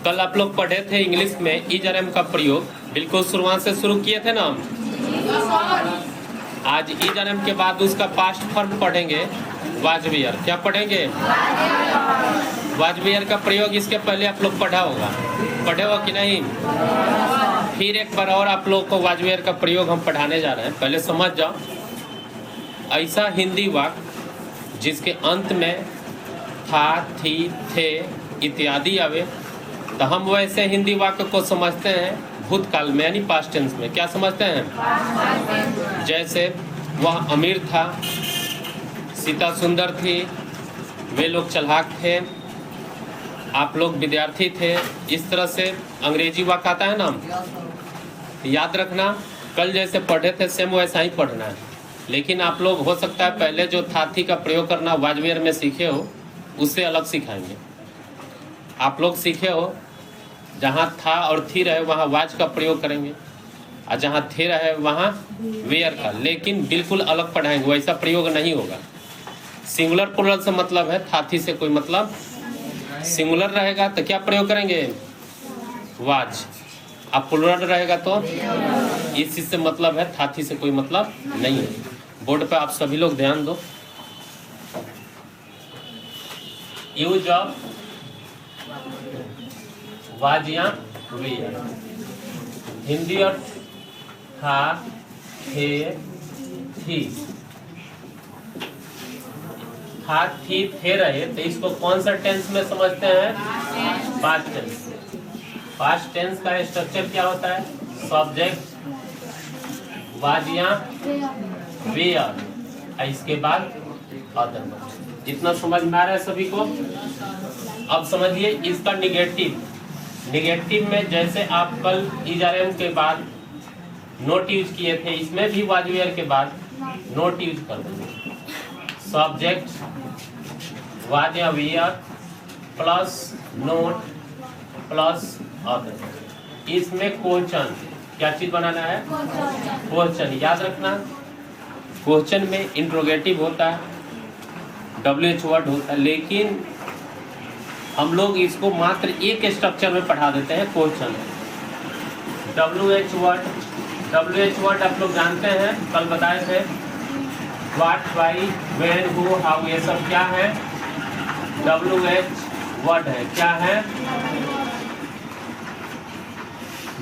कल आप लोग पढ़े थे इंग्लिश में इज और एम का प्रयोग, बिल्कुल शुरुआत से शुरू किए थे ना हम। आज इज और एम के बाद उसका पास्ट फॉर्म पढ़ेंगे, वाज वेयर। क्या पढ़ेंगे? वाज वेयर का प्रयोग इसके पहले आप लोग पढ़ा होगा, पढ़े हो कि नहीं? फिर एक बार और आप लोग को वाज वेयर का प्रयोग हम पढ़ाने जा रहे हैं, पहले समझ जाओ। ऐसा हिंदी वाक्य जिसके अंत में था, थी, थे इत्यादि आवे, तो हम वैसे हिंदी वाक्य को समझते हैं भूतकाल में, यानी पास्ट टेंस में। क्या समझते हैं? जैसे वह अमीर था, सीता सुंदर थी, वे लोग चालाक थे, आप लोग विद्यार्थी थे। इस तरह से अंग्रेजी वाक्य आता है ना, याद रखना। कल जैसे पढ़े थे सेम वैसा ही पढ़ना है, लेकिन आप लोग हो सकता है पहले जो था थी का प्रयोग करना वाज वेयर में सीखे हो, उससे अलग सिखाएंगे। आप लोग सीखे हो जहाँ था और थी रहे वहाँ वाज का प्रयोग करेंगे, और जहाँ थे रहे वहाँ वेयर का, लेकिन बिल्कुल अलग पढ़ाएंगे, वैसा प्रयोग नहीं होगा। सिंगुलर प्लुरल से मतलब है, था थी से कोई मतलब। सिंगुलर रहेगा तो क्या प्रयोग करेंगे? वाज। अब प्लुरल रहेगा तो इस चीज से मतलब है, था थी से कोई मतलब नहीं है। बोर्ड पे आप सभी लोग ध्यान दो। यूज ऑफ वाज या वेयर। हिंदी और था, थे, थी। था, थी, थे रहे, तो इसको कौन सा टेंस में समझते हैं? Past tense. पास्ट टेंस का स्ट्रक्चर क्या होता है? सब्जेक्ट वाज या वेयर, इसके बाद अदर वर्ब। इतना समझ में आ रहा है सभी को? अब समझिए इसका निगेटिव। निगेटिव में जैसे आप कल इज और एम के बाद नोट यूज किए थे, इसमें भी वाज वेयर के बाद नोट यूज कर देंगे। सब्जेक्ट वाज या were plus not plus other. इसमें क्वेश्चन, क्या चीज बनाना है? क्वेश्चन। याद रखना, क्वेश्चन में इंट्रोगेटिव होता है, WH वर्ड होता है, लेकिन हम लोग इसको मात्र एक स्ट्रक्चर में पढ़ा देते हैं, क्वेश्चन। WH वर्ड आप लोग जानते हैं, कल बताए थे। What, why, when, who, how, ये सब क्या है? WH वर्ड है। क्या है?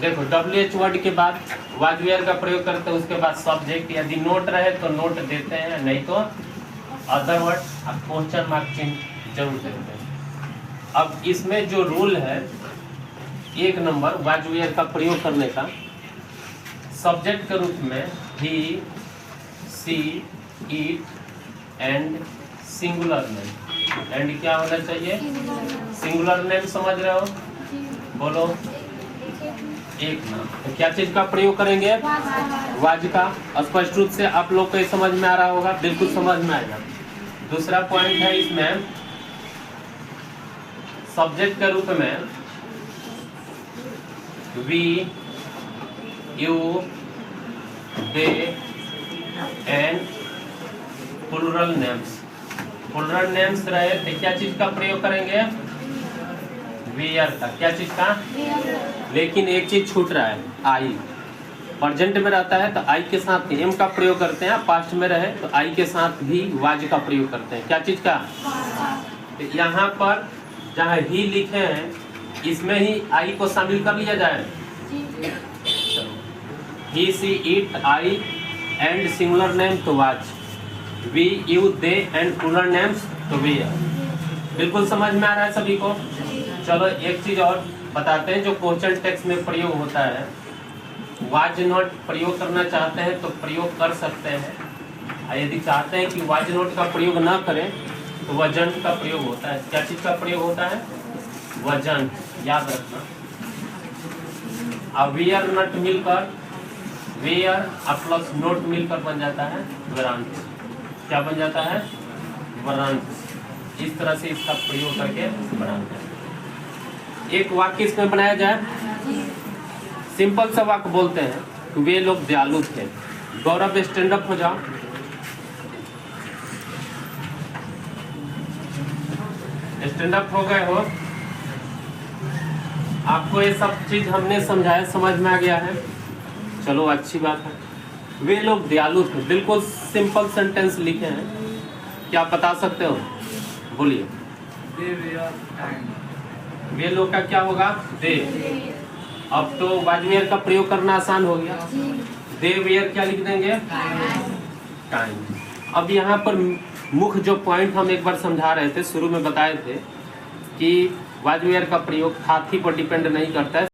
देखो WH वर्ड के बाद वाज वेयर का प्रयोग करते हैं, उसके बाद सब्जेक्ट। यदि नोट रहे तो नोट देते हैं, नहीं तो अदर वर्ड, आप क्वेश्चन मार्क चिन्ह जरूर देते हैं। अब इसमें जो रूल है, एक नंबर वाज वेयर का प्रयोग करने का, सब्जेक्ट के रूप में he, she, it and singular name. And क्या होना चाहिए? Singular name. समझ रहे हो? बोलो। एक नाम। तो क्या चीज का प्रयोग करेंगे? वाज का। स्पष्ट रूप से आप लोग को समझ में आ रहा होगा, बिल्कुल समझ में आएगा। दूसरा पॉइंट है इसमें, सब्जेक्ट के रूप में we, you, they and plural names. Plural names रहे तो क्या चीज का प्रयोग करेंगे? वेयर का। क्या चीज का? लेकिन एक चीज छूट रहा है, आई। प्रेजेंट में रहता है तो आई के साथ एम का प्रयोग करते हैं, पास्ट में रहे तो आई के साथ भी वाज का प्रयोग करते हैं। क्या चीज का? तो यहाँ पर जहाँ ही लिखे हैं, इसमें ही आई को शामिल कर लिया जाए। He, she, it, I and singular name तो was, we, you, they and plural names तो वेयर। बिल्कुल समझ में आ रहा है सभी को? चलो एक चीज और बताते हैं जो क्वेश्चन टेक्स्ट में प्रयोग होता है। वाज नॉट प्रयोग करना चाहते हैं तो प्रयोग कर सकते हैं, और यदि चाहते हैं कि वाज नॉट का प्रयोग ना करें तो वजन का प्रयोग होता है। क्या चीज का प्रयोग होता है? वजन। याद रखना। अब वेयर नॉट मिलकर वेयर प्लस नोट मिलकर बन जाता है वरांत। क्या बन जाता है? वरांत। इस तरह से इसका प्रयोग करके बनाते हैं। एक वाक्य इसमें बनाया जाए, सिंपल सा वाक्य बोलते हैं, वे लोग दयालु थे। गौरव स्टैंड अप हो जाओ। स्टैंड अप हो गए हो? आपको ये सब चीज हमने समझाया, समझ में आ गया है? चलो अच्छी बात है। वे लोग दयालु थे, बिल्कुल सिंपल सेंटेंस लिखे हैं, क्या आप बता सकते हो? बोलिए। वे लोग का क्या होगा? दे। अब तो वाज वेयर का प्रयोग करना आसान हो गया। दे वेयर क्या लिख देंगे? काइंड। अब यहाँ पर मुख्य जो पॉइंट हम एक बार समझा रहे थे, शुरू में बताए थे कि वाज वेयर का प्रयोग हाथी पर डिपेंड नहीं करता है।